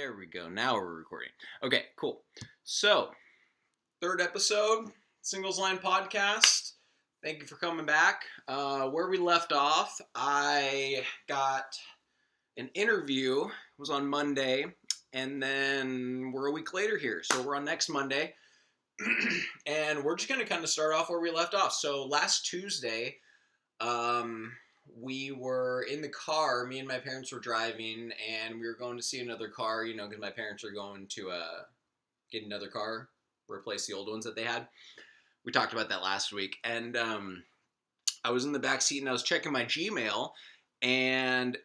There we go. Now we're recording. Okay, cool. So, third episode, Singles Line Podcast. Thank you for coming back. Where we left off, I got an interview. It was on Monday, and then we're a week later here. So we're on next Monday, and we're just going to kind of start off where we left off. So last Tuesday, we were in the car. Me and my parents were driving, and we were going to see another car, because my parents are going to get another car, replace the old ones that they had. We talked about that last week, and I was in the back seat, and I was checking my Gmail, and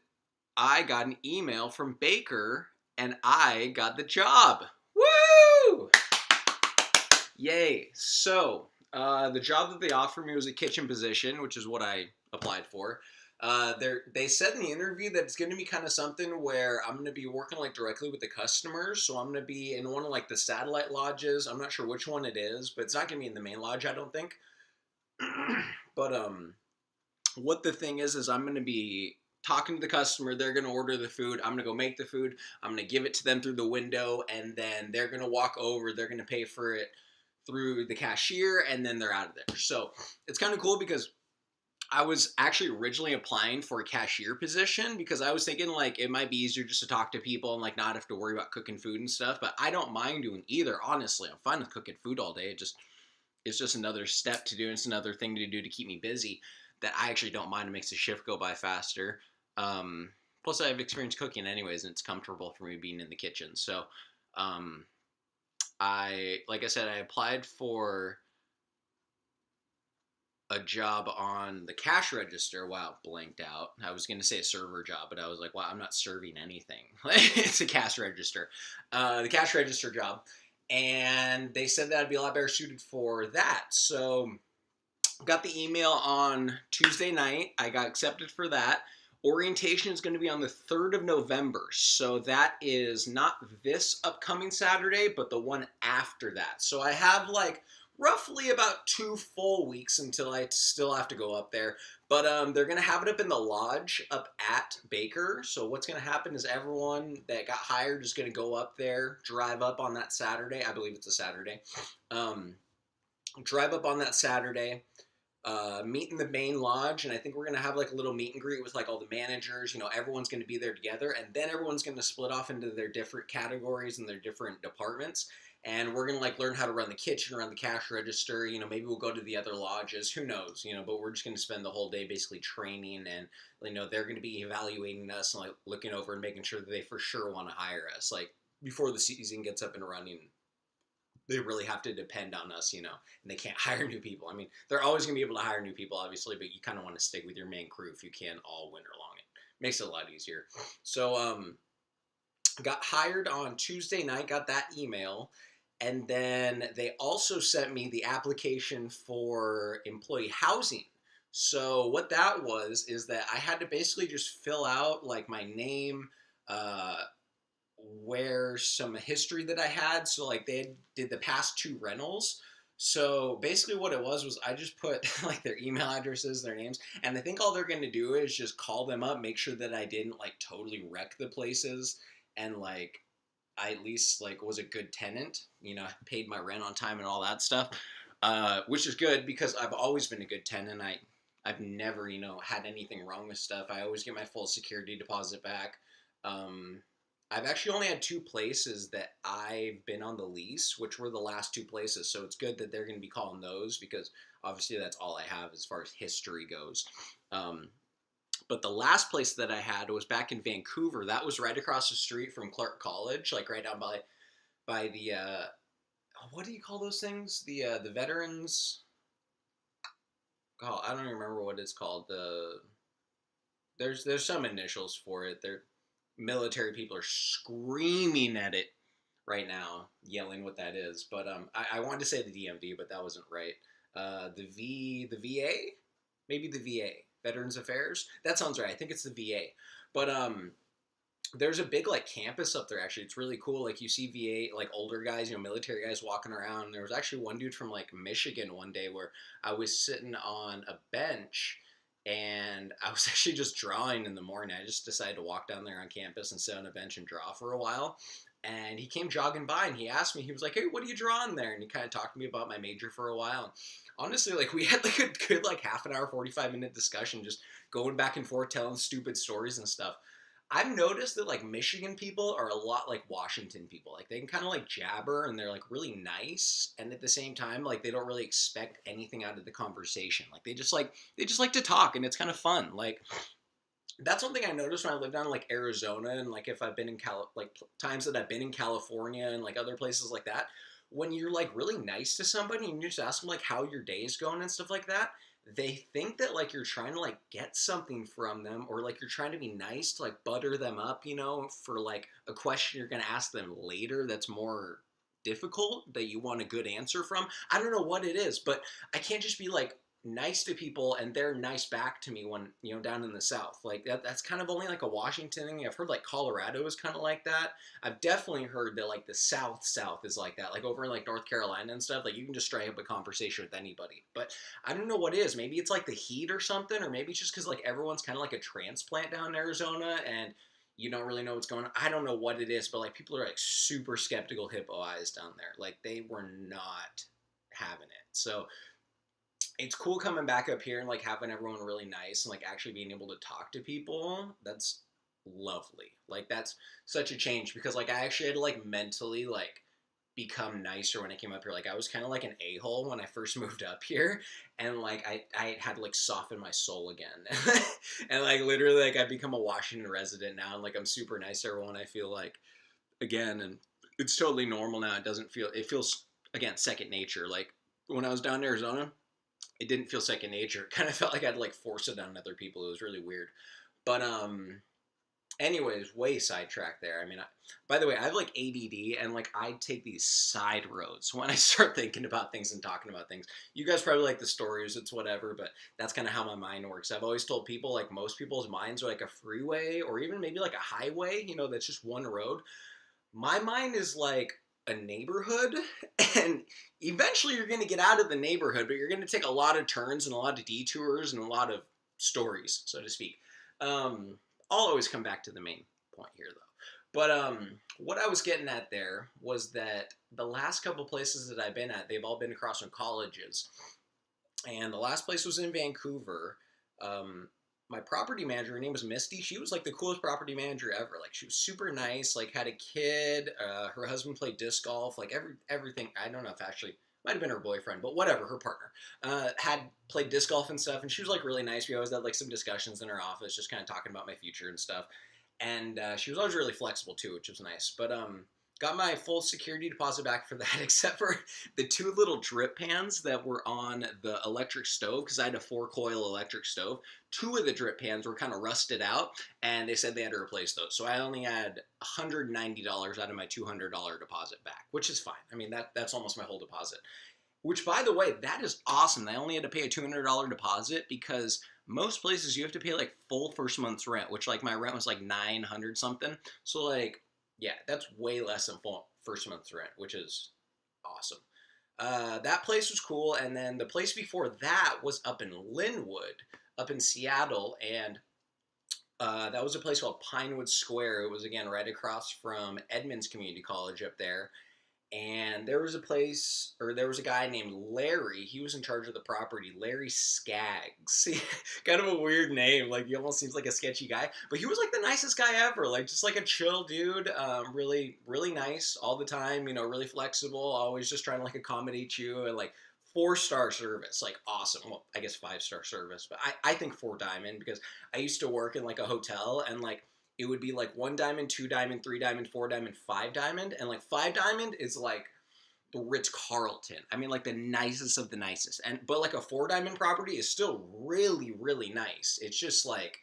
I got an email from Baker, and I got the job. Woo! Yay! So, the job that they offered me was a kitchen position, which is what I applied for. They said in the interview that it's going to be kind of something where I'm going to be working directly with the customers. So I'm going to be in one of the satellite lodges. I'm not sure which one it is, but it's not going to be in the main lodge, I don't think. But what the thing is I'm going to be talking to the customer. They're going to order the food. I'm going to go make the food. I'm going to give it to them through the window, and then they're going to walk over. They're going to pay for it through the cashier, and then they're out of there. So it's kind of cool because I was actually originally applying for a cashier position because I was thinking it might be easier just to talk to people and not have to worry about cooking food and stuff. But I don't mind doing either. Honestly, I'm fine with cooking food all day. It's just another step to do. It's another thing to do to keep me busy that I actually don't mind. It makes the shift go by faster. Plus I have experience cooking anyways, and it's comfortable for me being in the kitchen. So, like I said, I applied for a job on the cash register. Wow, blanked out. I was going to say a server job, but I was like, wow, I'm not serving anything. It's a cash register. The cash register job. And they said that I'd be a lot better suited for that. So got the email on Tuesday night. I got accepted for that. Orientation is going to be on the 3rd of November. So that is not this upcoming Saturday, but the one after that. So I have roughly about 2 full weeks until I still have to go up there. But they're going to have it up in the lodge up at Baker. So what's going to happen is everyone that got hired is going to go up there, drive up on that Saturday. I believe it's a Saturday. Drive up on that Saturday, meet in the main lodge, and I think we're going to have a little meet and greet with all the managers. Everyone's going to be there together, and then everyone's going to split off into their different categories and their different departments. And we're going to learn how to run the kitchen, run the cash register. Maybe we'll go to the other lodges. Who knows? But we're just going to spend the whole day basically training, and they're going to be evaluating us and looking over and making sure that they for sure want to hire us. Before the season gets up and running, they really have to depend on us, and they can't hire new people. I mean, they're always going to be able to hire new people, obviously, but you kind of want to stick with your main crew if you can all winter long. It makes it a lot easier. So, got hired on Tuesday night, got that email. And then they also sent me the application for employee housing. So what that was is that I had to basically just fill out my name, where some history that I had. So they did the past 2 rentals. So basically what it was I just put their email addresses, their names, and I think all they're going to do is just call them up, make sure that I didn't totally wreck the places, and I at least was a good tenant, paid my rent on time and all that stuff, which is good because I've always been a good tenant. I've never, had anything wrong with stuff. I always get my full security deposit back. I've actually only had 2 places that I've been on the lease, which were the last 2 places. So it's good that they're going to be calling those because obviously that's all I have as far as history goes. But the last place that I had was back in Vancouver. That was right across the street from Clark College, right down by the what do you call those things? The veterans. Oh, I don't even remember what it's called. There's some initials for it. They're military people are screaming at it right now, yelling what that is. But I wanted to say the DMV, but that wasn't right. The VA, maybe the VA. Veterans Affairs? That sounds right. I think it's the VA. But there's a big campus up there actually. It's really cool. You see VA older guys, military guys walking around. There was actually one dude from Michigan one day where I was sitting on a bench and I was actually just drawing in the morning. I just decided to walk down there on campus and sit on a bench and draw for a while. And he came jogging by and he asked me, he was like, "Hey, what are you drawing there?" And he kind of talked to me about my major for a while. And honestly, like we had like a good like half an hour, 45-minute discussion, just going back and forth, telling stupid stories and stuff. I've noticed that like Michigan people are a lot like Washington people. Like they can kind of like jabber and they're like really nice, and at the same time like they don't really expect anything out of the conversation. Like they just like to talk, and it's kind of fun. Like that's something I noticed when I lived down in like Arizona, and like if I've been in like times that I've been in California and like other places like that. When you're like really nice to somebody and you just ask them like how your day is going and stuff like that, they think that like you're trying to like get something from them, or like you're trying to be nice to like butter them up, you know, for like a question you're gonna ask them later that's more difficult that you want a good answer from. I don't know what it is, but I can't just be like nice to people and they're nice back to me when, you know, down in the South. Like that's kind of only like a Washington thing. I've heard like Colorado is kind of like that. I've definitely heard that like the South is like that. Like over in like North Carolina and stuff, like you can just strike up a conversation with anybody. But I don't know what it is. Maybe it's like the heat or something, or maybe it's just because like everyone's kind of like a transplant down in Arizona and you don't really know what's going on. I don't know what it is, but like people are like super skeptical hippo eyes down there. Like they were not having it. So it's cool coming back up here and like having everyone really nice and like actually being able to talk to people. That's lovely. Like that's such a change, because like I actually had to like mentally like become nicer when I came up here. Like I was kind of like an a-hole when I first moved up here, and like I had to like soften my soul again. And like literally like I've become a Washington resident now, and like I'm super nice to everyone, I feel like, again. And it's totally normal now. It feels again second nature. Like when I was down in Arizona, it didn't feel second nature. It kind of felt like I had to like force it on other people. It was really weird. But anyways, way sidetracked there. I mean, by the way, I have like ADD, and like I take these side roads when I start thinking about things and talking about things. You guys probably like the stories, it's whatever, but that's kind of how my mind works. I've always told people like most people's minds are like a freeway or even maybe like a highway, you know, that's just one road. My mind is like a neighborhood, and eventually you're going to get out of the neighborhood, but you're going to take a lot of turns and a lot of detours and a lot of stories, so to speak. I'll always come back to the main point here, though. But what I was getting at there was that the last couple places that I've been at, they've all been across from colleges. And the last place was in Vancouver. My property manager, her name was Misty. She was like the coolest property manager ever. Like she was super nice. Like had a kid. Her husband played disc golf. Like everything. I don't know if actually might have been her boyfriend, but whatever. Her partner had played disc golf and stuff. And she was like really nice. We always had like some discussions in her office, just kind of talking about my future and stuff. And she was always really flexible too, which was nice. But got my full security deposit back for that, except for the two little drip pans that were on the electric stove, because I had a 4-coil electric stove. Two of the drip pans were kind of rusted out, and they said they had to replace those. So I only had $190 out of my $200 deposit back, which is fine. I mean, that's almost my whole deposit. Which, by the way, that is awesome. I only had to pay a $200 deposit, because most places you have to pay like full first month's rent, which like my rent was like 900 something. So like, yeah, that's way less than full first month's rent, which is awesome. That place was cool, and then the place before that was up in Linwood, up in Seattle, and that was a place called Pinewood Square. It was again right across from Edmonds Community College up there. And there was a guy named Larry. He was in charge of the property. Larry Skaggs. Kind of a weird name. Like, he almost seems like a sketchy guy. But he was, like, the nicest guy ever. Like, just, like, a chill dude. Really, really nice all the time. You know, really flexible. Always just trying to, like, accommodate you. And, like, 4-star service. Like, awesome. Well, I guess 5-star service. But I think 4 diamond, because I used to work in, like, a hotel. And, like, it would be like 1 diamond, 2 diamond, 3 diamond, 4 diamond, 5 diamond. And like 5 diamond is like the Ritz-Carlton. I mean, like the nicest of the nicest. But like a 4 diamond property is still really, really nice. It's just like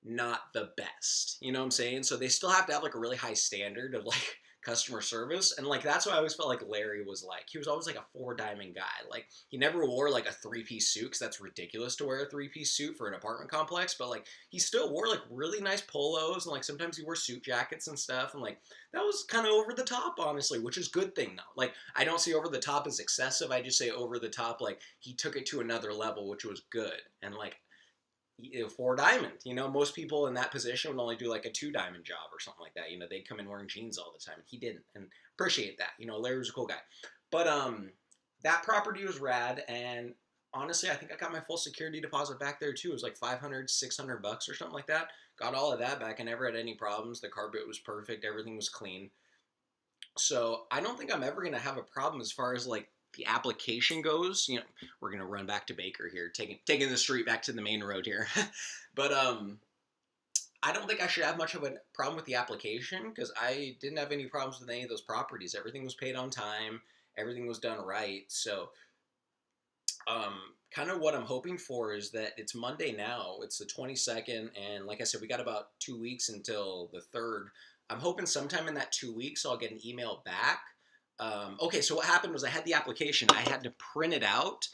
not the best. You know what I'm saying? So they still have to have like a really high standard of like customer service. And like that's what I always felt like Larry was like. He was always like a 4 diamond guy. Like he never wore like a 3-piece suit, because that's ridiculous to wear a 3-piece suit for an apartment complex. But like he still wore like really nice polos, and like sometimes he wore suit jackets and stuff. And like that was kind of over the top, honestly, which is a good thing though. Like I don't see over the top as excessive. I just say over the top, like he took it to another level, which was good. And like 4 diamond. Most people in that position would only do like a 2 diamond job or something like that. They'd come in wearing jeans all the time. He didn't, and appreciate that. Larry was a cool guy. But that property was rad, and honestly, I think I got my full security deposit back there too. It was like $500, $600 or something like that. Got all of that back. I never had any problems. The carpet was perfect. Everything was clean. So I don't think I'm ever gonna have a problem as far as like the application goes. We're gonna run back to Baker here, taking the street back to the main road here. But I don't think I should have much of a problem with the application because I didn't have any problems with any of those properties. Everything was paid on time. Everything was done right. So kind of what I'm hoping for is that it's Monday now. It's the 22nd, and like I said, we got about 2 weeks until the 3rd. I'm hoping sometime in that 2 weeks I'll get an email back. Okay, so what happened was I had the application. I had to print it out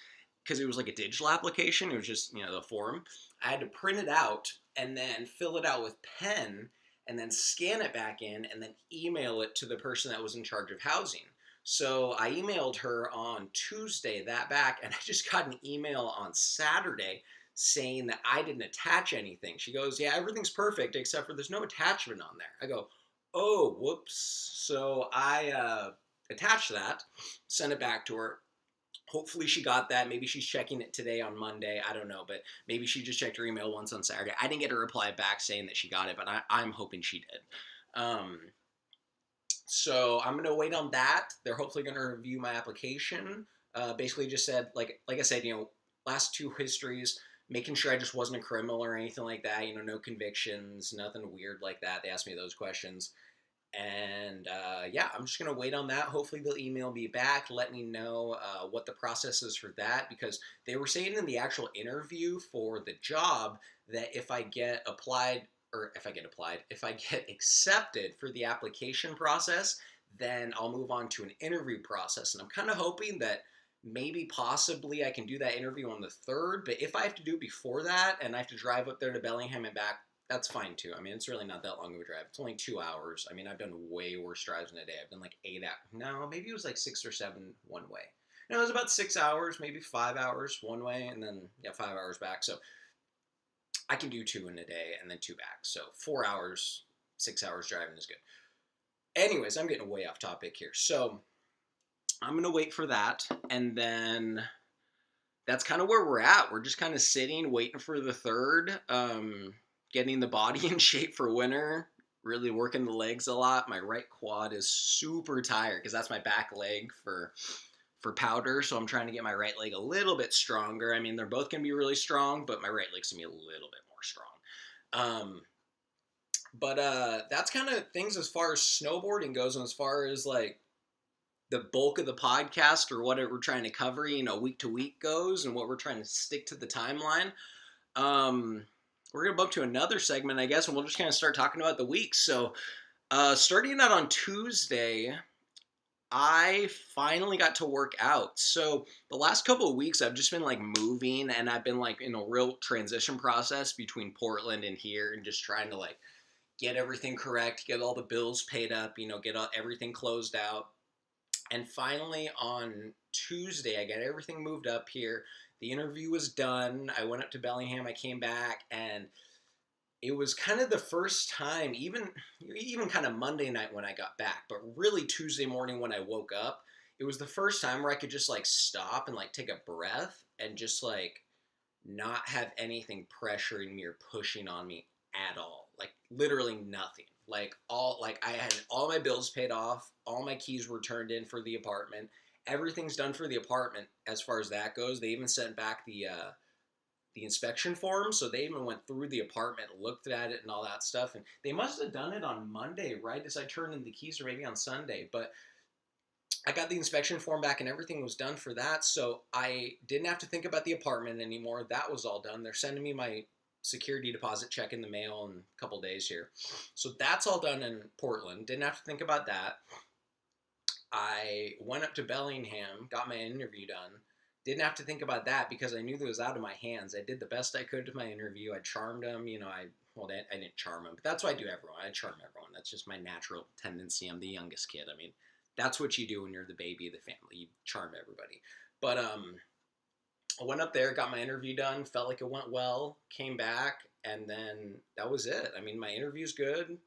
because it was like a digital application. It was just, the form. I had to print it out and then fill it out with pen and then scan it back in and then email it to the person that was in charge of housing. So I emailed her on Tuesday that back, and I just got an email on Saturday saying that I didn't attach anything. She goes, yeah, everything's perfect except for there's no attachment on there. I go, oh, whoops. So I attached that, sent it back to her. Hopefully she got that. Maybe she's checking it today on Monday. I don't know, but maybe she just checked her email once on Saturday. I didn't get a reply back saying that she got it, but I'm hoping she did. So I'm going to wait on that. They're hopefully going to review my application. Basically just said, like I said, last 2 histories, making sure I just wasn't a criminal or anything like that. No convictions, nothing weird like that. They asked me those questions. And yeah, I'm just going to wait on that. Hopefully they'll email me back, let me know what the process is for that, because they were saying in the actual interview for the job that if I get accepted for the application process, then I'll move on to an interview process. And I'm kind of hoping that maybe possibly I can do that interview on the 3rd, but if I have to do it before that and I have to drive up there to Bellingham and back, that's fine too. I mean, it's really not that long of a drive. It's only 2 hours. I mean, I've done way worse drives in a day. I've done like 8 hours. No, maybe it was like 6 or 7 one way. No, it was about 6 hours, maybe 5 hours one way, and then 5 hours back. So I can do 2 in a day and then 2 back. So 4 hours, 6 hours driving is good. Anyways, I'm getting way off topic here. So I'm going to wait for that. And then that's kind of where we're at. We're just kind of sitting, waiting for the 3rd, getting the body in shape for winter, really working the legs a lot. My right quad is super tired because that's my back leg for powder, so I'm trying to get my right leg a little bit stronger. I mean, they're both going to be really strong, but my right leg's going to be a little bit more strong. But that's kind of things as far as snowboarding goes, and as far as like the bulk of the podcast or what we're trying to cover, week to week goes, and what we're trying to stick to the timeline. We're going to bump to another segment, I guess, and we'll just kind of start talking about the week. So starting out on Tuesday, I finally got to work out. So the last couple of weeks, I've just been like moving, and I've been like in a real transition process between Portland and here, and just trying to like get everything correct, get all the bills paid up, get everything closed out. And finally on Tuesday, I got everything moved up here. The interview was done. I went up to Bellingham. I came back, and it was kind of the first time, even kind of Monday night when I got back, but really Tuesday morning when I woke up, it was the first time where I could just like stop and like take a breath and just like not have anything pressuring me or pushing on me at all. Like literally nothing. I had all my bills paid off. All my keys were turned in for the apartment. Everything's done for the apartment as far as that goes. They even sent back the inspection form, so they even went through the apartment, looked at it and all that stuff, and they must have done it on Monday, right as I turned in the keys, or maybe on Sunday, but I got the inspection form back and everything was done for that, so I didn't have to think about the apartment anymore. That was all done. They're sending me my security deposit check in the mail in a couple days here, so that's all done in Portland. Didn't have to think about that. I went up to Bellingham, got my interview done. Didn't have to think about that because I knew that it was out of my hands. I did the best I could to my interview. I charmed them. I didn't charm them, but that's what I do everyone. I charm everyone. That's just my natural tendency. I'm the youngest kid. I mean, that's what you do when you're the baby of the family. You charm everybody. But I went up there, got my interview done, felt like it went well, came back, and then that was it. I mean, my interview's good.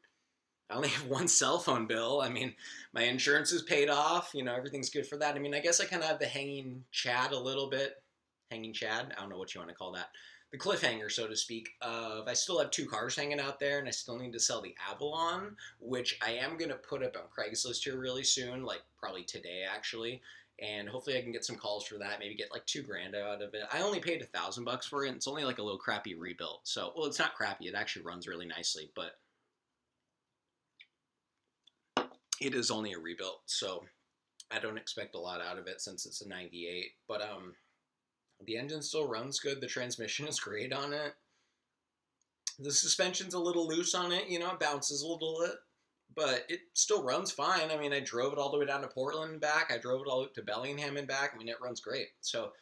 I only have one cell phone bill. I mean, my insurance is paid off. You know, everything's good for that. I mean, I guess I kind of have the hanging chad a little bit. Hanging chad? I don't know what you want to call that. The cliffhanger, so to speak, of I still have two cars hanging out there, and I still need to sell the Avalon, which I am going to put up on Craigslist here really soon, like probably today, actually. And hopefully I can get some calls for that. Maybe get like $2,000 out of it. I only paid $1,000 for it. And it's only like a little crappy rebuild. So, well, it's not crappy. It actually runs really nicely, but it is only a rebuild, so I don't expect a lot out of it since it's a 98. But the engine still runs good. The transmission is great on it. The suspension's a little loose on it. You know, it bounces a little bit, but it still runs fine. I mean, I drove it all the way down to Portland and back. I drove it all to Bellingham and back. I mean, it runs great. So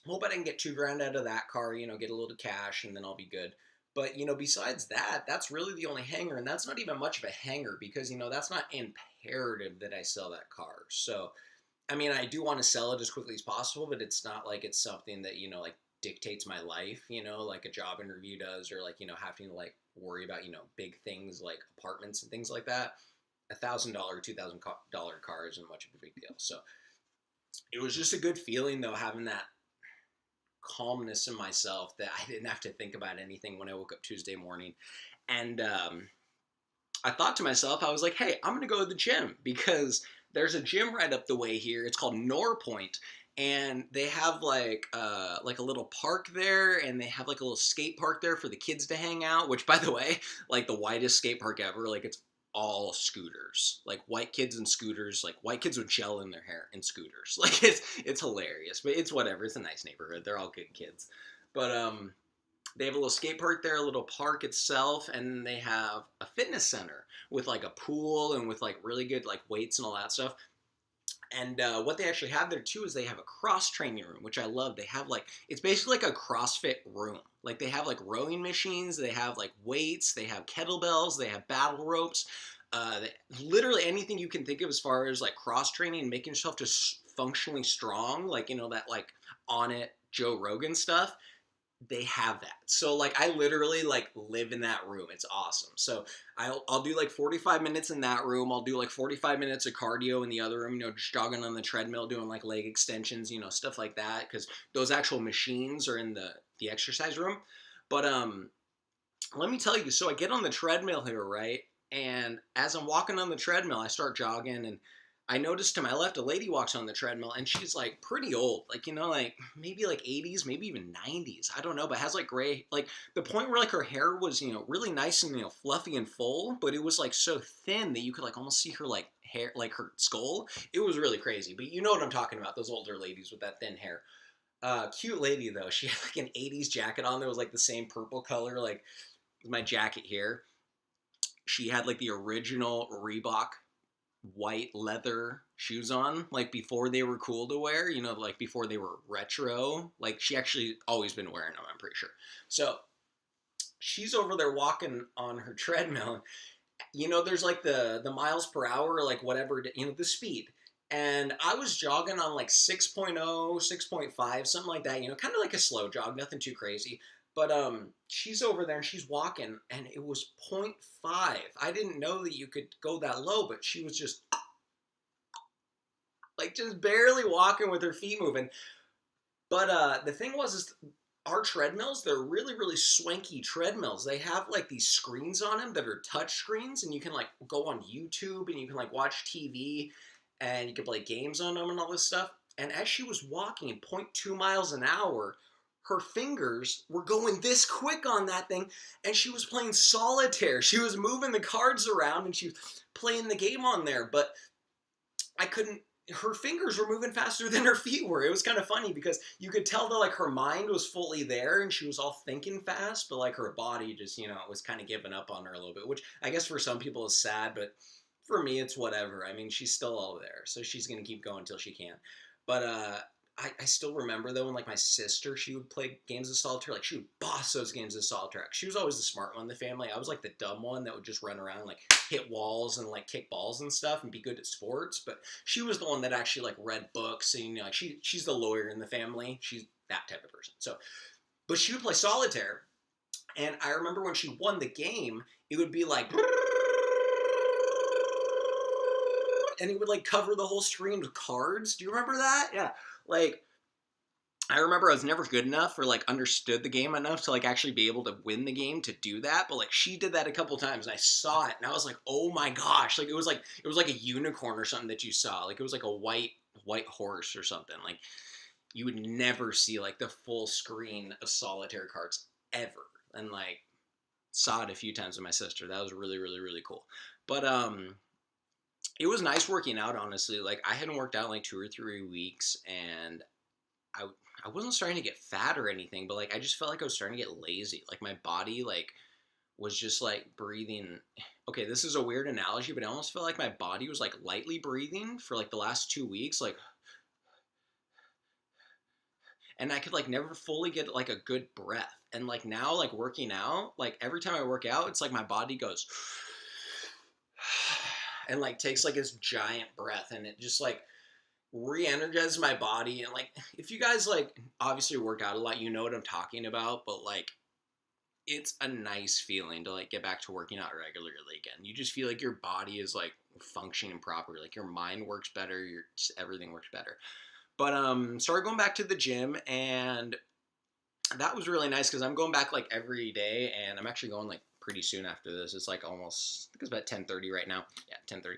hope I can get $2,000 out of that car. You know, get a little cash, and then I'll be good. But, you know, besides that, that's really the only hanger. And that's not even much of a hanger because, you know, that's not imperative that I sell that car. So, I mean, I do want to sell it as quickly as possible, but it's not like it's something that, you know, like dictates my life, you know, like a job interview does, or like, you know, having to like worry about, you know, big things like apartments and things like that. $1,000, $2,000 car isn't much of a big deal. So it was just a good feeling though, having that calmness in myself that I didn't have to think about anything when I woke up Tuesday morning. And I thought to myself, I was like, hey, I'm going to go to the gym because there's a gym right up the way here. It's called Norpoint. And they have like a little park there, and they have like a little skate park there for the kids to hang out, which by the way, like the widest skate park ever, like it's all scooters, like white kids and scooters, like white kids with gel in their hair and scooters. Like it's hilarious, but it's whatever. It's a nice neighborhood. They're all good kids. But they have a little skate park there, a little park itself, and they have a fitness center with like a pool and with like really good like weights and all that stuff. And what they actually have there too is they have a cross training room, which I love. They have like, it's basically like a CrossFit room. Like they have like rowing machines, they have like weights, they have kettlebells, they have battle ropes, literally anything you can think of as far as like cross training and making yourself just functionally strong, like, you know, that like on it Joe Rogan stuff. They have that. So like I literally like live in that room. It's awesome. So I'll do like 45 minutes in that room. I'll do like 45 minutes of cardio in the other room, you know, just jogging on the treadmill, doing like leg extensions, you know, stuff like that, because those actual machines are in the exercise room. But let me tell you, so I get on the treadmill here, right? And as I'm walking on the treadmill, I start jogging, and I noticed to my left a lady walks on the treadmill, and she's like pretty old, like, you know, like maybe like 80s, maybe even 90s, I don't know, but has like gray, like the point where like her hair was, you know, really nice and, you know, fluffy and full, but it was like so thin that you could like almost see her like hair, like her skull. It was really crazy, but you know what I'm talking about, those older ladies with that thin hair. Cute lady though. She had like an 80s jacket on that was like the same purple color, like my jacket here. She had like the original Reebok white leather shoes on, like before they were cool to wear, you know, like before they were retro. Like she actually always been wearing them, I'm pretty sure. So she's over there walking on her treadmill. You know, there's like the miles per hour, like whatever, you know, the speed. And I was jogging on like 6.0, 6.5, something like that, you know, kind of like a slow jog, nothing too crazy. But she's over there and she's walking, and it was point 0.5. I didn't know that you could go that low, but she was just like just barely walking with her feet moving. But the thing was, is our treadmills, they're really, really swanky treadmills. They have like these screens on them that are touch screens, and you can like go on YouTube and you can like watch TV and you can play games on them and all this stuff. And as she was walking 0.2 miles an hour, her fingers were going this quick on that thing, and she was playing solitaire. She was moving the cards around and she was playing the game on there, but I couldn't, her fingers were moving faster than her feet were. It was kind of funny because you could tell that like her mind was fully there and she was all thinking fast, but like her body just, you know, was kind of giving up on her a little bit, which I guess for some people is sad, but for me it's whatever. I mean, she's still all there, so she's gonna keep going until she can. But I still remember though when like my sister, she would play games of solitaire, like she would boss those games of solitaire. She was always the smart one in the family. I was like the dumb one that would just run around and like hit walls and like kick balls and stuff and be good at sports. But she was the one that actually like read books, and you know, like she's the lawyer in the family. that type of person. So, but she would play solitaire, and I remember when she won the game, it would be like, and it would like cover the whole screen with cards. Do you remember that? Yeah. Like, I remember I was never good enough or like understood the game enough to like actually be able to win the game to do that. But like she did that a couple times and I saw it and I was like, oh my gosh. Like it was like a unicorn or something that you saw. Like it was like a white horse or something. Like you would never see like the full screen of solitaire cards ever. And like saw it a few times with my sister. That was really, really, really cool. But it was nice working out, honestly. Like I hadn't worked out in like 2 or 3 weeks and I wasn't starting to get fat or anything, but like I just felt like I was starting to get lazy. Like my body like was just like breathing. Okay, this is a weird analogy, but I almost felt like my body was like lightly breathing for like the last 2 weeks, like, and I could like never fully get like a good breath. And like now, like working out, like every time I work out, it's like my body goes and like takes like this giant breath, and it just like re-energize my body. And like if you guys like obviously work out a lot, you know what I'm talking about, but like it's a nice feeling to like get back to working out regularly again. You just feel like your body is like functioning properly, like your mind works better, your everything works better. But started going back to the gym, and that was really nice because I'm going back like every day, and I'm actually going like pretty soon after this. It's like almost, I think it's about 10:30 right now. Yeah, 10:30.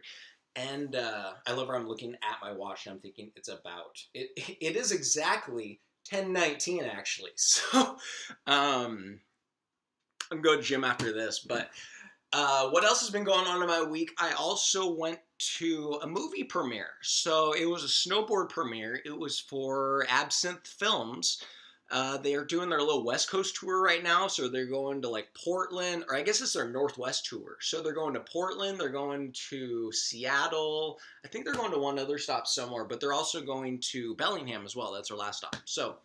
And I love where I'm looking at my watch and I'm thinking it's about, it is exactly 10:19 actually. So I'm going to go to gym after this. But what else has been going on in my week? I also went to a movie premiere. So it was a snowboard premiere. It was for Absinthe Films. They are doing their little West Coast tour right now, so they're going to like Portland, or I guess it's their Northwest tour. So they're going to Portland, they're going to Seattle, I think they're going to one other stop somewhere, but they're also going to Bellingham as well. That's their last stop. So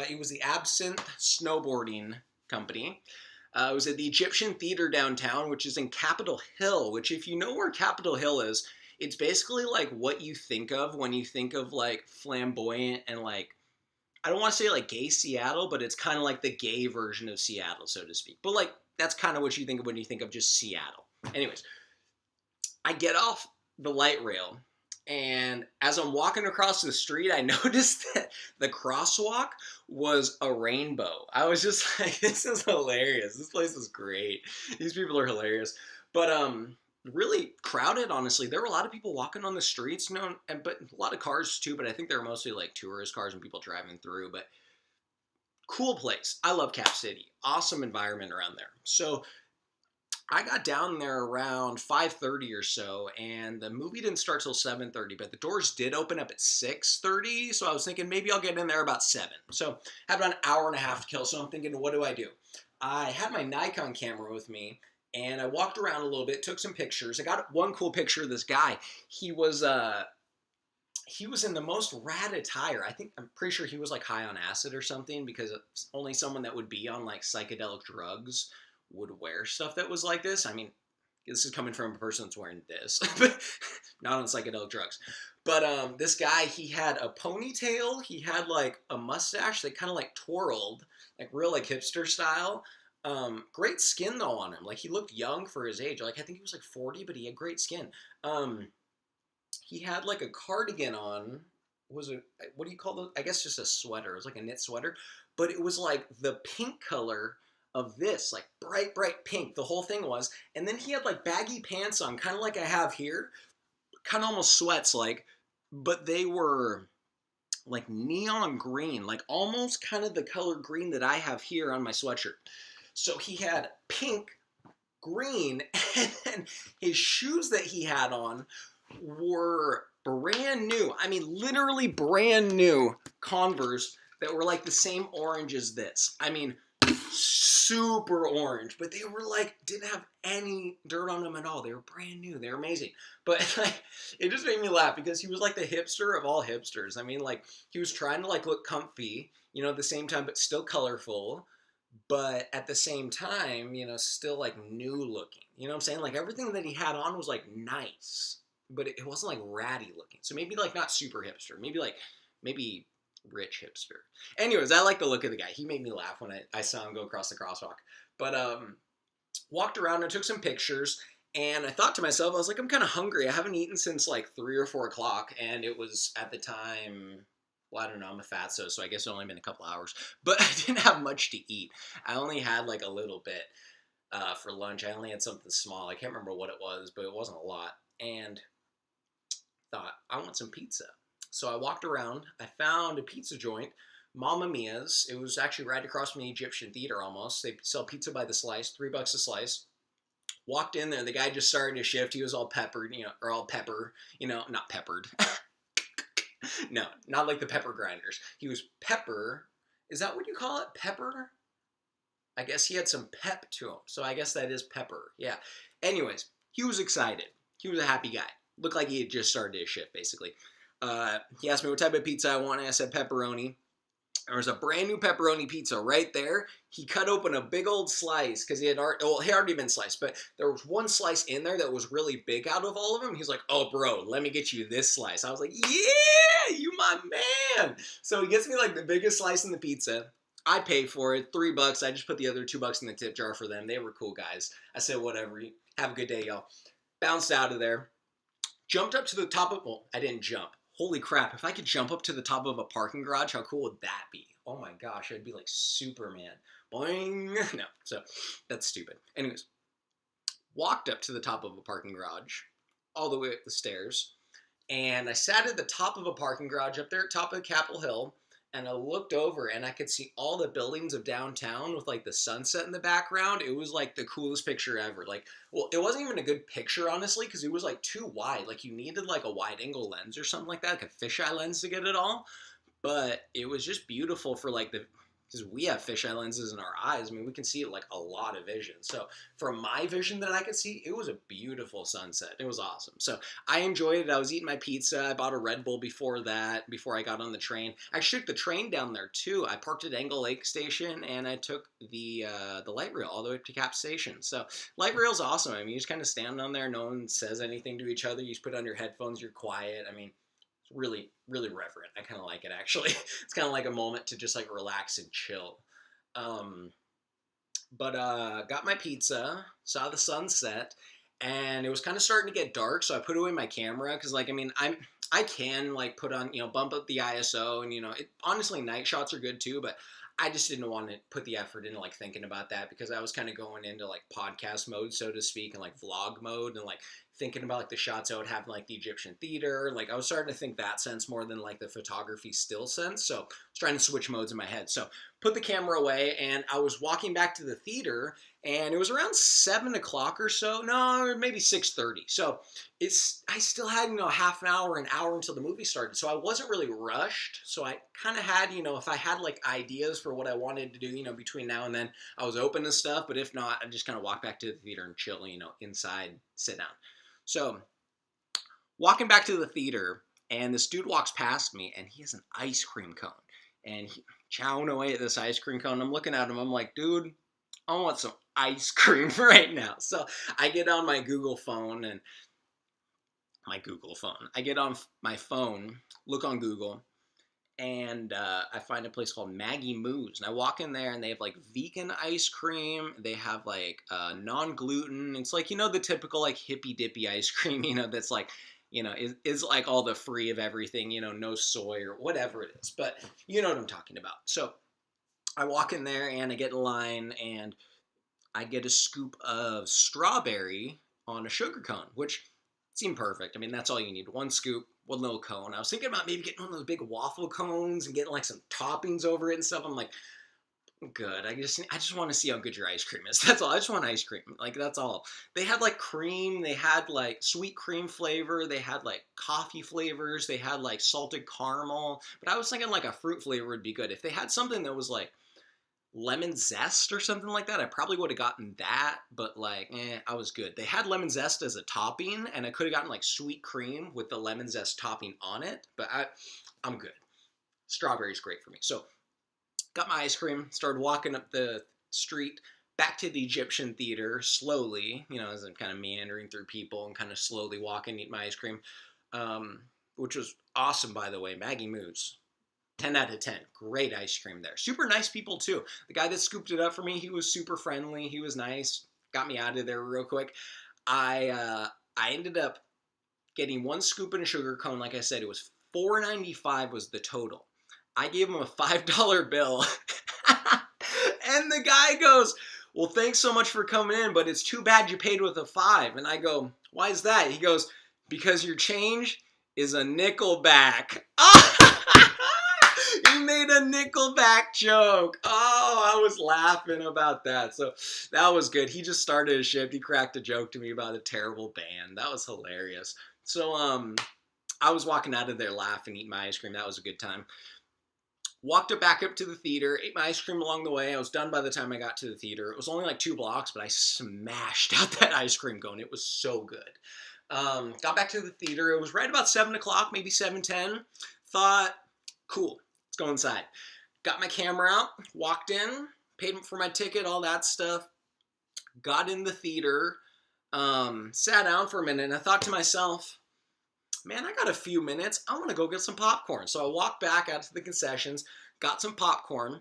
it was the Absinthe Snowboarding Company. It was at the Egyptian Theater downtown, which is in Capitol Hill, which if you know where Capitol Hill is, it's basically like what you think of when you think of like flamboyant and like, I don't want to say like gay Seattle, but it's kind of like the gay version of Seattle, so to speak. But like, that's kind of what you think of when you think of just Seattle. Anyways, I get off the light rail, and as I'm walking across the street, I noticed that the crosswalk was a rainbow. I was just like, this is hilarious. This place is great. These people are hilarious. But really crowded, honestly. There were a lot of people walking on the streets, you know, but a lot of cars too, but I think they were mostly like tourist cars and people driving through. But cool place. I love Cap City. Awesome environment around there. So I got down there around 5:30 or so, and the movie didn't start till 7:30, but the doors did open up at 6:30, so I was thinking maybe I'll get in there about 7. So I had about an hour and a half to kill, so I'm thinking, what do? I had my Nikon camera with me, and I walked around a little bit, took some pictures. I got one cool picture of this guy. He was in the most rad attire. I'm pretty sure he was like high on acid or something, because only someone that would be on like psychedelic drugs would wear stuff that was like this. I mean, this is coming from a person that's wearing this, but not on psychedelic drugs. But this guy, he had a ponytail. He had like a mustache that kind of like twirled, like real like hipster style. Great skin though on him. Like he looked young for his age. Like I think he was like 40, but he had great skin. He had like a cardigan on. What do you call those? I guess just a sweater. It was like a knit sweater, but it was like the pink color of this, like bright, bright pink. The whole thing was. And then he had like baggy pants on, kind of like I have here, kind of almost sweats like, but they were like neon green, like almost kind of the color green that I have here on my sweatshirt. So he had pink, green, and then his shoes that he had on were brand new. I mean, literally brand new Converse that were like the same orange as this. I mean, super orange, but they were like, didn't have any dirt on them at all. They were brand new. They were amazing. But like, it just made me laugh because he was like the hipster of all hipsters. I mean, like he was trying to like look comfy, you know, at the same time, but still colorful. But at the same time, you know, still like new looking. You know what I'm saying? Like everything that he had on was like nice, but it wasn't like ratty looking. So maybe like not super hipster. Maybe Rich hipster. Anyways, I like the look of the guy. He made me laugh when I saw him go across the crosswalk. But walked around and took some pictures. And I thought to myself, I was like, I'm kind of hungry. I haven't eaten since like 3 or 4 o'clock. And it was at the time, well, I don't know, I'm a fatso, so I guess it's only been a couple hours. But I didn't have much to eat. I only had like a little bit for lunch. I only had something small. I can't remember what it was, but it wasn't a lot. And thought, I want some pizza. So I walked around. I found a pizza joint, Mamma Mia's. It was actually right across from the Egyptian Theater almost. They sell pizza by the slice, $3 a slice. Walked in there. The guy just started his shift. He was all peppered, or all pepper, not peppered. No, not like the pepper grinders. He was pepper. Is that what you call it? Pepper? I guess he had some pep to him. So I guess that is pepper. Yeah. Anyways, he was excited. He was a happy guy. Looked like he had just started his shift, basically. He asked me what type of pizza I wanted. I said pepperoni. There was a brand new pepperoni pizza right there. He cut open a big old slice because he had already been sliced, but there was one slice in there that was really big out of all of them. He's like, "Oh, bro, let me get you this slice." I was like, "Yeah, you my man." So he gets me like the biggest slice in the pizza. I pay for it, $3. I just put the other $2 in the tip jar for them. They were cool guys. I said, "Whatever. Have a good day, y'all." Bounced out of there. Jumped up to the top of, well, I didn't jump. Holy crap, if I could jump up to the top of a parking garage, how cool would that be? Oh my gosh, I'd be like Superman. Boing. No, so that's stupid. Anyways, walked up to the top of a parking garage, all the way up the stairs, and I sat at the top of a parking garage up there at top of Capitol Hill, and I looked over and I could see all the buildings of downtown with like the sunset in the background. It was like the coolest picture ever. Like, well, it wasn't even a good picture, honestly, because it was like too wide. Like you needed like a wide angle lens or something like that, like a fisheye lens to get it all. But it was just beautiful for like because we have fisheye lenses in our eyes. I mean, we can see like a lot of vision. So from my vision that I could see, it was a beautiful sunset. It was awesome. So I enjoyed it. I was eating my pizza. I bought a Red Bull before that, before I got on the train. I actually took the train down there too. I parked at Angle Lake Station and I took the light rail all the way up to Cap Station. So light rail's awesome. I mean, you just kind of stand on there. No one says anything to each other. You just put on your headphones. You're quiet. I mean, really, really reverent. I kind of like it, actually. It's kind of like a moment to just like relax and chill. But got my pizza, saw the sunset, and it was kind of starting to get dark, so I put away my camera because, like, I mean, I can like put on, bump up the ISO, and honestly, night shots are good too, but I just didn't want to put the effort into like thinking about that because I was kind of going into like podcast mode, so to speak, and like vlog mode, and like thinking about like the shots I would have in like the Egyptian theater. Like I was starting to think that sense more than like the photography still sense. So I was trying to switch modes in my head. So put the camera away and I was walking back to the theater and it was around 7 o'clock or so. No, maybe 6:30. So I still had, half an hour until the movie started. So I wasn't really rushed. So I kind of had, if I had like ideas for what I wanted to do, between now and then, I was open to stuff. But if not, I just kind of walk back to the theater and chill, inside, sit down. So, walking back to the theater, and this dude walks past me, and he has an ice cream cone. And he chowing away at this ice cream cone. I'm looking at him, I'm like, dude, I want some ice cream right now. So, I get on my Google phone, I get on my phone, look on Google, and I find a place called Maggie Moo's. And I walk in there, and they have, like, vegan ice cream. They have, like, non-gluten. It's, like, the typical, like, hippy-dippy ice cream, that's, like, is, like, all the free of everything, no soy or whatever it is. But you know what I'm talking about. So I walk in there, and I get in line, and I get a scoop of strawberry on a sugar cone, which seemed perfect. I mean, that's all you need. One scoop, one little cone. I was thinking about maybe getting one of those big waffle cones and getting like some toppings over it and stuff. I'm like, good. I just want to see how good your ice cream is. That's all. I just want ice cream. Like, that's all. They had like cream. They had like sweet cream flavor. They had like coffee flavors. They had like salted caramel. But I was thinking like a fruit flavor would be good. If they had something that was like lemon zest or something like that, I probably would have gotten that, but like, I was good. They had lemon zest as a topping, and I could have gotten like sweet cream with the lemon zest topping on it, but I'm good. Strawberry's great for me. So, got my ice cream, started walking up the street, back to the Egyptian theater, slowly, as I'm kind of meandering through people and kind of slowly walking, eat my ice cream, which was awesome, by the way. Maggie Moo's. 10 out of 10. Great ice cream there. Super nice people too. The guy that scooped it up for me, he was super friendly. He was nice. Got me out of there real quick. I ended up getting 1 scoop and a sugar cone. Like I said, it was $4.95 was the total. I gave him a $5 bill. And the guy goes, well, thanks so much for coming in, but it's too bad you paid with a 5. And I go, why is that? He goes, because your change is a nickel back. He made a nickelback joke. Oh, I was laughing about that. So that was good. He just started a shift. He cracked a joke to me about a terrible band. That was hilarious. So I was walking out of there laughing, eating my ice cream. That was a good time. Walked back up to the theater, ate my ice cream along the way. I was done by the time I got to the theater. It was only like 2 blocks, but I smashed out that ice cream cone. It was so good. Got back to the theater. It was right about 7 o'clock, maybe 7:10. Thought, cool, let's go inside. Got my camera out, walked in, paid for my ticket, all that stuff. Got in the theater, sat down for a minute, and I thought to myself, man, I got a few minutes. I want to go get some popcorn. So I walked back out to the concessions, got some popcorn,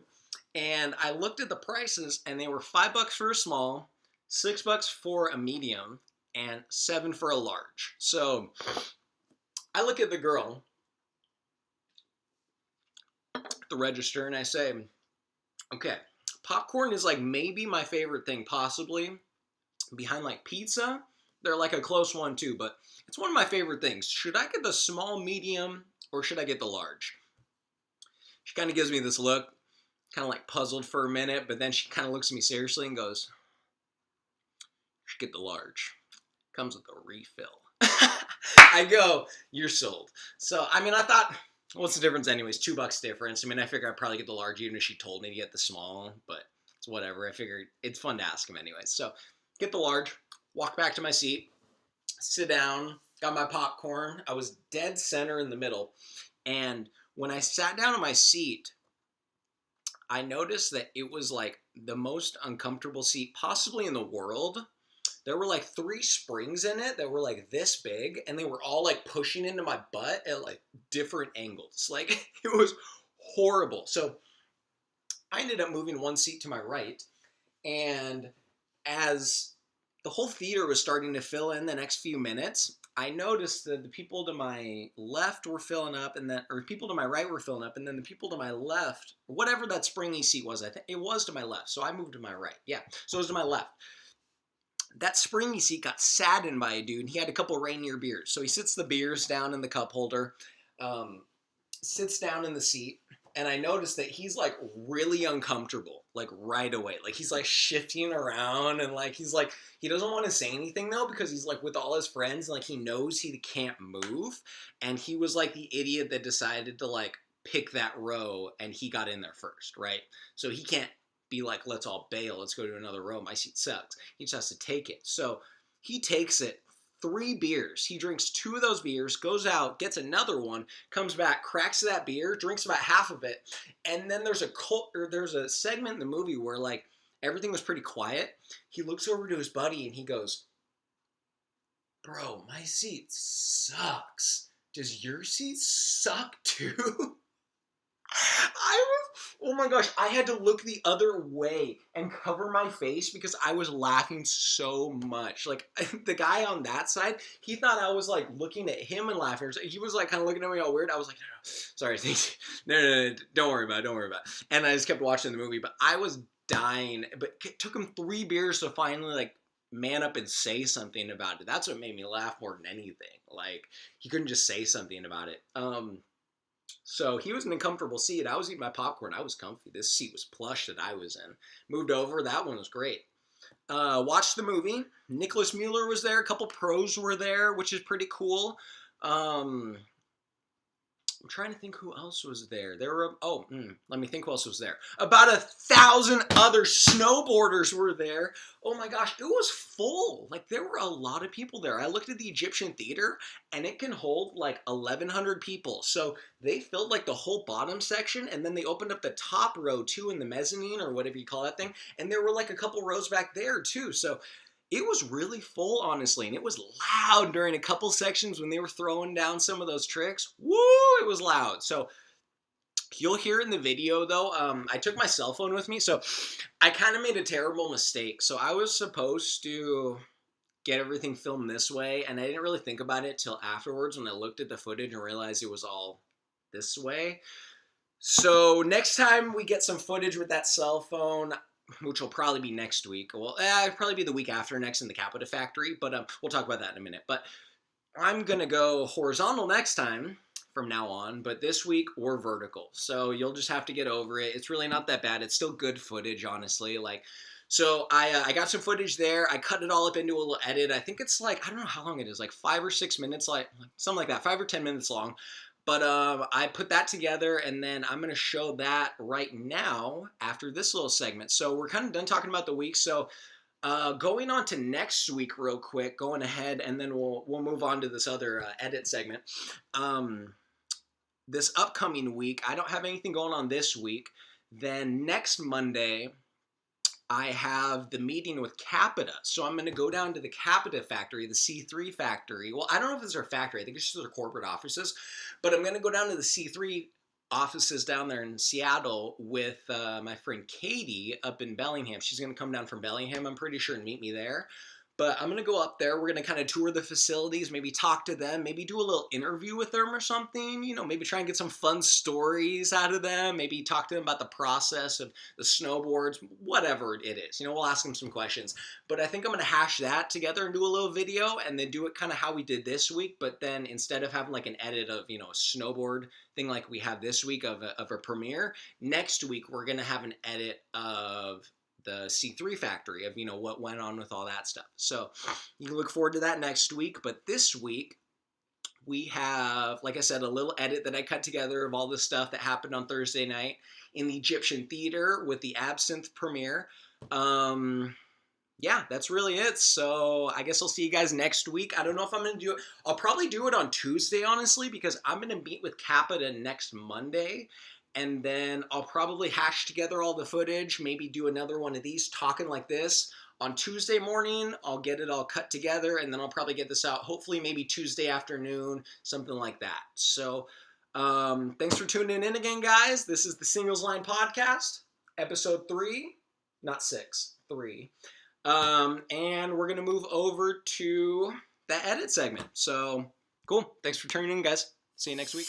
and I looked at the prices, and they were $5 for a small, $6 for a medium, and $7 for a large. So I look at the girl at the register, and I say, okay, popcorn is like maybe my favorite thing, possibly, behind like pizza. They're like a close one too, but it's one of my favorite things. Should I get the small, medium, or should I get the large? She kind of gives me this look, kind of like puzzled for a minute, but then she kind of looks at me seriously and goes, you should get the large. Comes with a refill. I go, you're sold. So, I mean, I thought, what's the difference anyways? $2 difference. I mean, I figure I'd probably get the large even if she told me to get the small, but it's whatever. I figured it's fun to ask him anyways. So, get the large. Walk back to my seat, sit down, got my popcorn. I was dead center in the middle. And when I sat down in my seat, I noticed that it was like the most uncomfortable seat possibly in the world. There were like 3 springs in it that were like this big, and they were all like pushing into my butt at like different angles. Like it was horrible. So I ended up moving 1 seat to my right, and as the whole theater was starting to fill in the next few minutes, I noticed that the people to my left were filling up, and then, or people to my right were filling up, and then the people to my left, whatever that springy seat was, I think it was to my left, so I moved to my right. Yeah, so it was to my left. That springy seat got sat in by a dude, and he had a couple Rainier beers. So he sits the beers down in the cup holder, sits down in the seat, and I noticed that he's like really uncomfortable, like right away. Like he's like shifting around, and like he's like, he doesn't want to say anything though, because he's like with all his friends, and like he knows he can't move. And he was like the idiot that decided to like pick that row, and he got in there first, right? So he can't be like, let's all bail, let's go to another row, my seat sucks. He just has to take it. So he takes it, 3 beers. He drinks 2 of those beers, goes out, gets another one, comes back, cracks that beer, drinks about half of it, and then there's a segment in the movie where like everything was pretty quiet. He looks over to his buddy and he goes, bro, my seat sucks. Does your seat suck too? Oh my gosh, I had to look the other way and cover my face because I was laughing so much. Like, the guy on that side, he thought I was like looking at him and laughing. He was like kind of looking at me all weird. I was like, no, sorry, thanks. No, don't worry about it. And I just kept watching the movie, but I was dying. But it took him 3 beers to finally like man up and say something about it. That's what made me laugh more than anything. Like, he couldn't just say something about it. So he was in a comfortable seat. I was eating my popcorn. I was comfy. This seat was plush that I was in. Moved over. That one was great. Watched the movie. Nicholas Mueller was there. A couple pros were there, which is pretty cool. I'm trying to think who else was there. There were, let me think who else was there. About 1,000 other snowboarders were there. Oh my gosh, it was full. Like, there were a lot of people there. I looked at the Egyptian theater, and it can hold like 1,100 people. So they filled like the whole bottom section, and then they opened up the top row too in the mezzanine, or whatever you call that thing. And there were like a couple rows back there too. So it was really full, honestly, and it was loud during a couple sections when they were throwing down some of those tricks. Woo, it was loud. So You'll hear in the video, though, I took my cell phone with me, so I kind of made a terrible mistake. So I was supposed to get everything filmed this way, and I didn't really think about it till afterwards when I looked at the footage and realized it was all this way. So next time we get some footage with that cell phone, which will probably be next week. Well, it'll probably be the week after next in the Capita Factory, but we'll talk about that in a minute. But I'm going to go horizontal next time from now on, but this week we're vertical. So you'll just have to get over it. It's really not that bad. It's still good footage, honestly. So I got some footage there. I cut it all up into a little edit. I think it's like, I don't know how long it is, like 5 or 6 minutes, like something like that, 5 or 10 minutes long. But I put that together, and then I'm going to show that right now after this little segment. So we're kind of done talking about the week. So going on to next week real quick, going ahead, and then we'll move on to this other edit segment. This upcoming week, I don't have anything going on this week. Then next Monday, I have the meeting with Capita. So I'm going to go down to the Capita factory, the C3 factory. Well, I don't know if it's their factory. I think it's just their corporate offices. But I'm going to go down to the C3 offices down there in Seattle with my friend Katie up in Bellingham. She's going to come down from Bellingham, I'm pretty sure, and meet me there. But I'm going to go up there. We're going to kind of tour the facilities, maybe talk to them, maybe do a little interview with them or something, you know, maybe try and get some fun stories out of them, maybe talk to them about the process of the snowboards, whatever it is. You know, we'll ask them some questions. But I think I'm going to hash that together and do a little video and then do it kind of how we did this week. But then instead of having like an edit of, you know, a snowboard thing like we have this week of a premiere, next week we're going to have an edit of the C3 factory of, you know, what went on with all that stuff. So you can look forward to that next week. But this week we have, like I said, a little edit that I cut together of all the stuff that happened on Thursday night in the Egyptian theater with the Absinthe Premiere. Yeah, that's really it. So I guess I'll see you guys next week. I don't know if I'm going to do it. I'll probably do it on Tuesday, honestly, because I'm going to meet with Capita next Monday. And then I'll probably hash together all the footage, maybe do another one of these talking like this. On Tuesday morning, I'll get it all cut together, and then I'll probably get this out, hopefully maybe Tuesday afternoon, something like that. So thanks for tuning in again, guys. This is the Singles Line Podcast, episode 3, not 6, 3. And we're going to move over to the edit segment. So cool. Thanks for tuning in, guys. See you next week.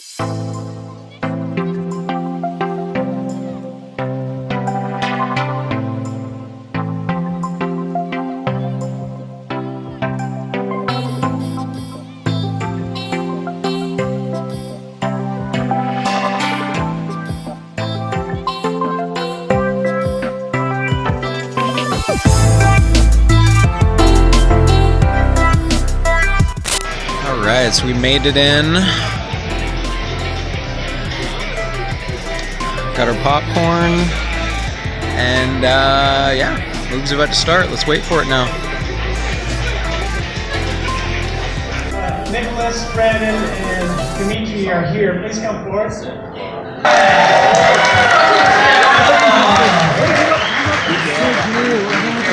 Alright, so we made it in. Got our popcorn. And yeah, movie's about to start. Let's wait for it now. Nicholas, Brandon, and Dimitri are here. Please come forward. Here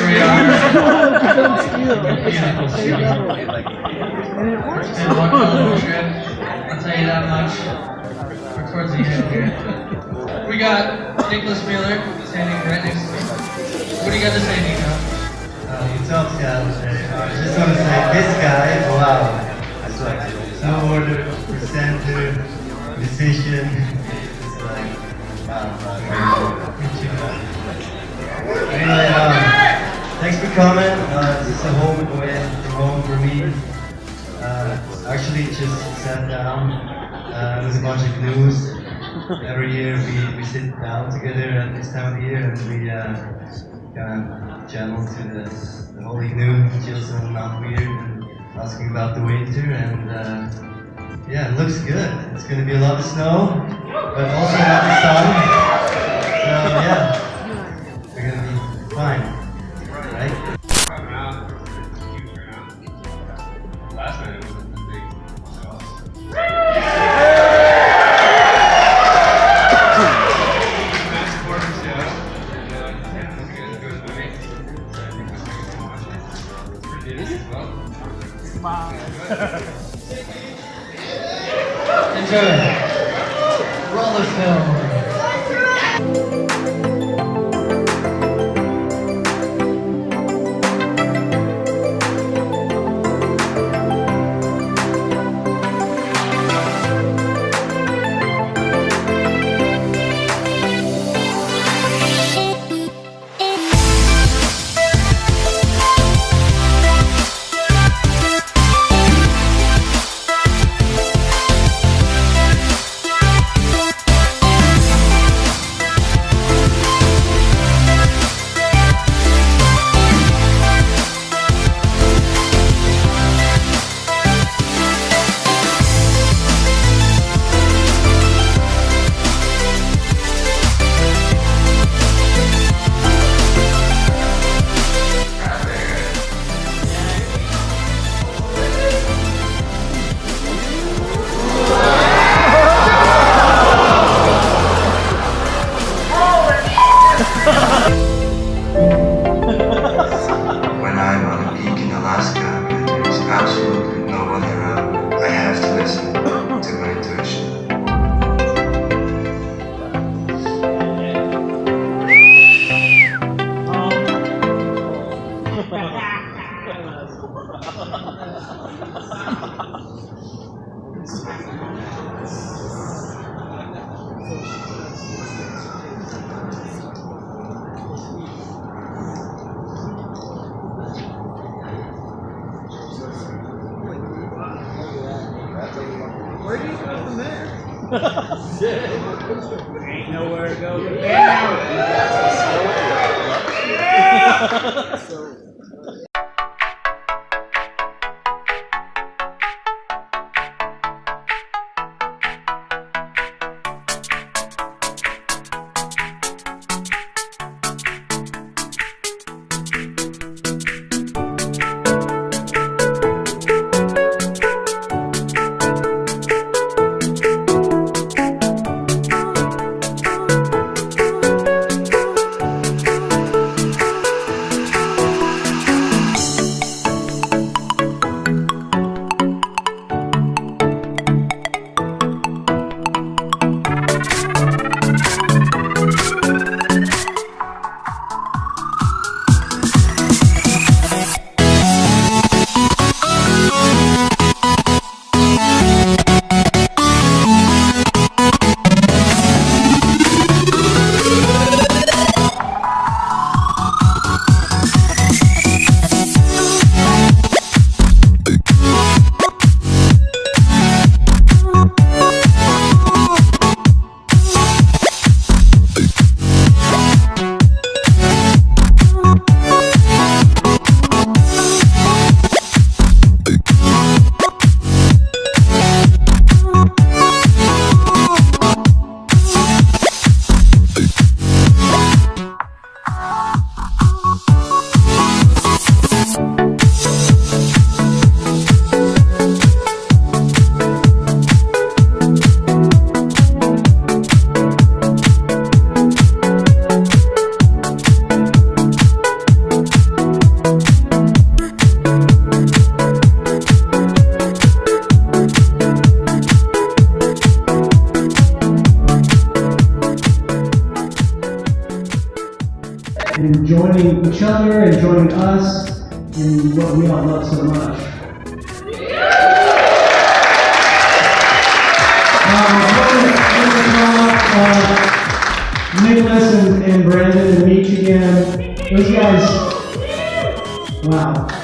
we are. I'll tell you that much. We're towards the end here. We got Nicholas Miller standing right next to me. What do you got to say, Nico? You talk, I just want to say, this guy, wow. Snowboarder, presenter, musician. It's like, wow. Anyway, thanks for coming. This is a home away from home for me. Actually just sat down. There's a bunch of news. Every year we sit down together at this time of the year and we kind of channel to the holy noon, chill some not weird, and asking about the winter. And yeah, it looks good. It's going to be a lot of snow, but also a lot of sun. So yeah, we're going to be fine, right? Last night it was a big massive order show. Yeah, it's good. It's good movie. So I think it's going to watch it. Pretty good as well. Wow. Enjoy. Roller film. Where do you go from there? Ain't nowhere to go but down. And joining each other and joining us in what we all love so much. Nicholas and Brandon and Meech again. Those guys, wow.